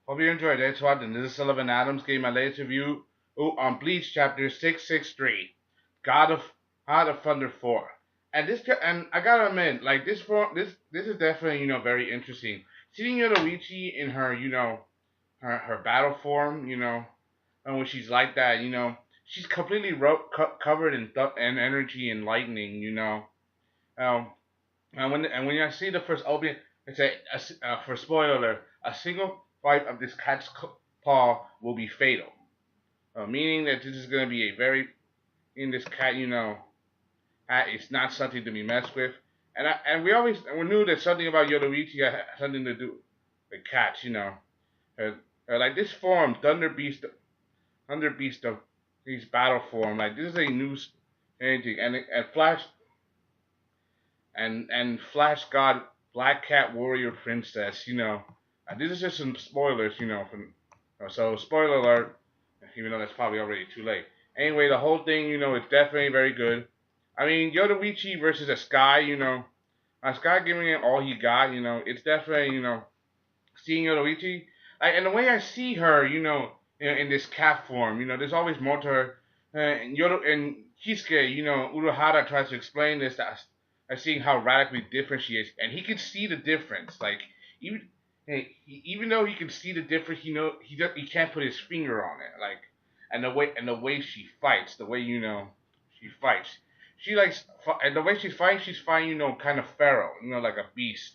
Hope you enjoyed it. So, this is Sullivan Adams giving my latest review on Bleach Chapter 663, God of Heart of Thunder 4. And I gotta admit, like this is definitely very interesting. Seeing Yoruichi in her her battle form, and when she's like that, she's completely covered in energy and lightning, Um, and when I see the first opening, it's for spoiler alert, a single bite of this cat's paw will be fatal, meaning that this is going to be a very in this cat, it's not something to be messed with. And we knew that something about Yoruichi had something to do with cats, her, like this form, Thunder Beast of his battle form, like this is a new anything, and Flash God, Black Cat Warrior Princess. This is just some spoilers. So spoiler alert, even though that's probably already too late. Anyway, the whole thing, it's definitely very good. I mean, Yoruichi versus a Sky, a Sky giving it all he got, it's definitely, seeing Yoruichi, and the way I see her, in this cat form, there's always more to her. And Kisuke, Uruhara tries to explain this as seeing how radically different she is, and he can see the difference. Like even even though he can see the difference, he can't put his finger on it. Like and the way she fights, the way she fights, she likes and the way she's fighting, kind of feral, like a beast,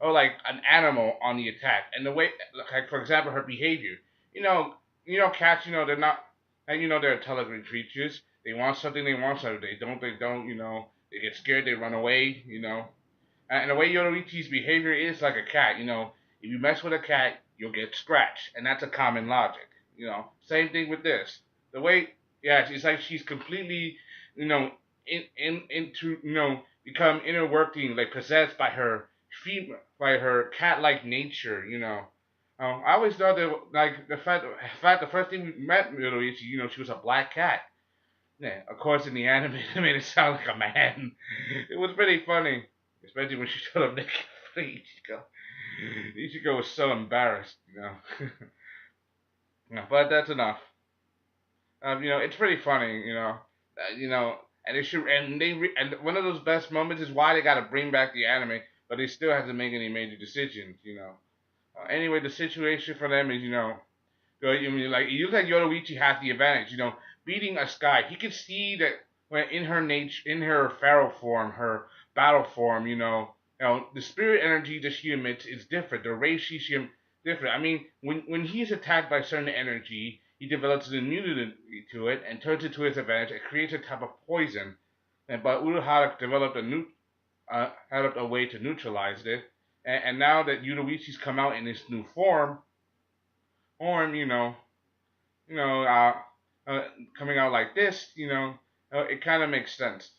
or like an animal on the attack. And the way, like for example, her behavior. You know, cats. They're not, and they're intelligent creatures. They want something. They want something. They don't. They don't. They get scared. They run away. And the way Yoruichi's behavior is like a cat. If you mess with a cat, you'll get scratched, and that's a common logic. Same thing with this. The way, yeah, it's like she's completely, into become inner working, like possessed by her by her cat-like nature. I always thought that like the first thing we met Miroichi, she was a black cat. Yeah, of course in the anime they made it sound like a man. It was pretty funny, especially when she showed up naked for Ichigo. Ichigo was so embarrassed. Yeah, but that's enough. It's pretty funny. And they should, and one of those best moments is why they got to bring back the anime, but they still have to make any major decisions. Anyway, the situation for them is, like it looks like Yoruichi has the advantage. Beating a Sky, he can see that when in her nature, in her feral form, her battle form, the spirit energy that she emits is different. The rays she different. I mean, when he's attacked by certain energy, he develops an immunity to it and turns it to his advantage. It creates a type of poison. But Uruhara developed had a way to neutralize it. And now that Yoruichi's come out in this new form, you know, uh, uh, coming out like this, it kind of makes sense.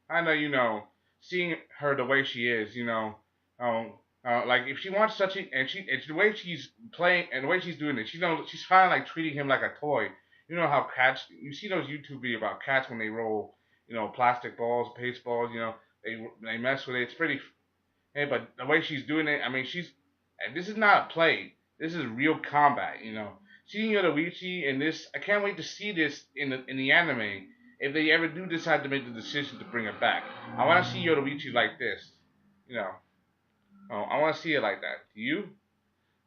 I know, seeing her the way she is, um, like if she wants such a, and it's the way she's playing and the way she's doing it. She's kind of like treating him like a toy. You know how cats, you see those YouTube videos about cats when they roll, plastic balls, paste balls, they mess with it. It's pretty. Hey, but the way she's doing it, I mean, and this is not a play. This is real combat. Seeing Yoruichi in this, I can't wait to see this in the anime. If they ever do decide to make the decision to bring it back, I want to see Yoruichi like this. You know, I want to see it like that. Do you?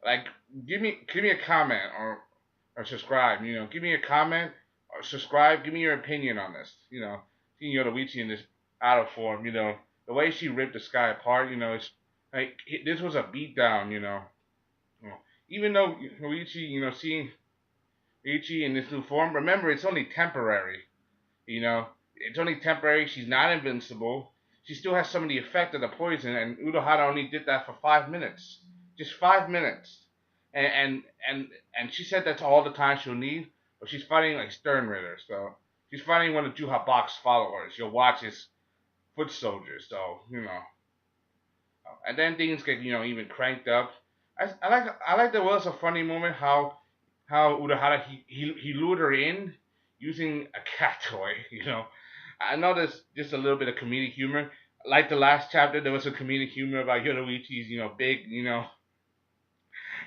Like, give me a comment or subscribe. Give me a comment or subscribe. Give me your opinion on this. Seeing Yoruichi in this out of form. The way she ripped the Sky apart. It's like this was a beatdown. Even though Yoruichi, seeing Ichi in this new form, remember it's only temporary. It's only temporary. She's not invincible. She still has some of the effect of the poison, and Udohara only did that for 5 minutes, just 5 minutes. And and she said that's all the time she'll need. But she's fighting like Stern Ritter, so she's fighting one of Juha Bach's followers. You'll watch his foot soldiers, so and then things get even cranked up. I like there was a funny moment how Urahara he lured her in using a cat toy. I know there's just a little bit of comedic humor. Like the last chapter, there was some comedic humor about Yoruichi's big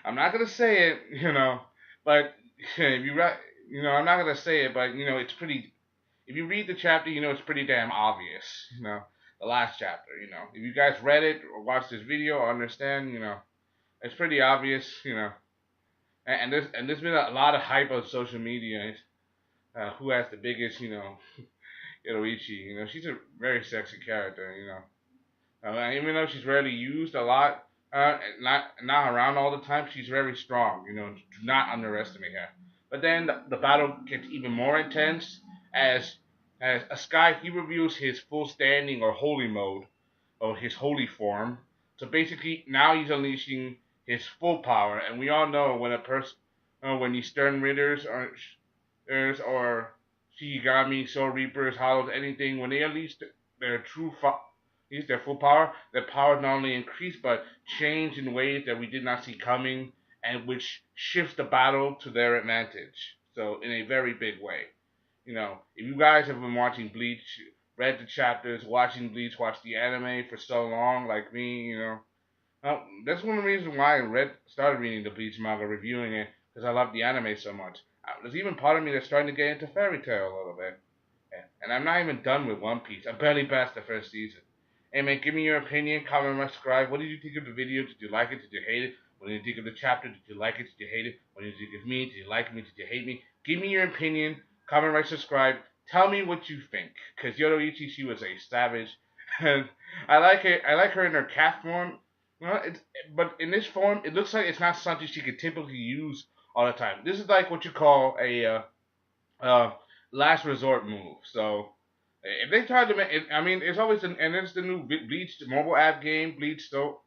I'm not gonna say it, but if you I'm not gonna say it, but it's pretty. If you read the chapter, it's pretty damn obvious. The last chapter. If you guys read it or watched this video or understand, it's pretty obvious. And there's been a lot of hype on social media. Who has the biggest, Yoruichi. She's a very sexy character. Even though she's rarely used a lot, not around all the time, she's very strong. Do not underestimate her. But then the battle gets even more intense as a Sky he reveals his full standing or holy mode or his holy form. So basically now he's unleashing his full power, and we all know when a person, when these Stern Ridders or Shigami, Soul Reapers, Hollows, anything, when they unleash their use their full power, their power not only increase but change in ways that we did not see coming, and which shifts the battle to their advantage. So in a very big way. If you guys have been watching Bleach, read the chapters, watching Bleach, watched the anime for so long, like me, that's one of the reasons why I started reading the Bleach manga, reviewing it, because I love the anime so much. There's even part of me that's starting to get into Fairy Tail a little bit. And I'm not even done with One Piece. I'm barely past the first season. Hey man, give me your opinion, comment, subscribe. What did you think of the video? Did you like it? Did you hate it? What did you think of the chapter? Did you like it? Did you hate it? What did you think of me? Did you like me? Did you hate me? Give me your opinion, comment, subscribe. Tell me what you think. Because Yoruichi, she was a savage. And I like her. I like her in her cat form. But in this form, it looks like it's not something she could typically use all the time. This is like what you call a last resort move. So if they try to make, it's always and it's the new Bleach mobile app game, Bleach Soul,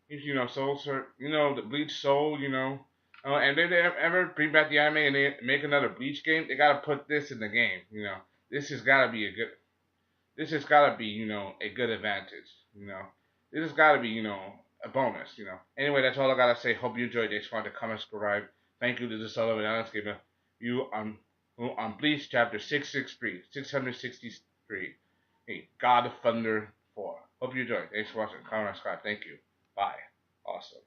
Soul, the Bleach Soul, and if they ever bring back the anime and they make another Bleach game, they gotta put this in the game. This has gotta be a good. This has gotta be a good advantage. This has gotta be a bonus. Anyway, that's all I gotta say. Hope you enjoyed this. Want to comment, subscribe. Thank you to the Sullivan Islands giving you on Bleach chapter 663. Hey, God of Thunder 4. Hope you enjoyed. Thanks for watching. Comment, subscribe. Thank you. Bye. Awesome.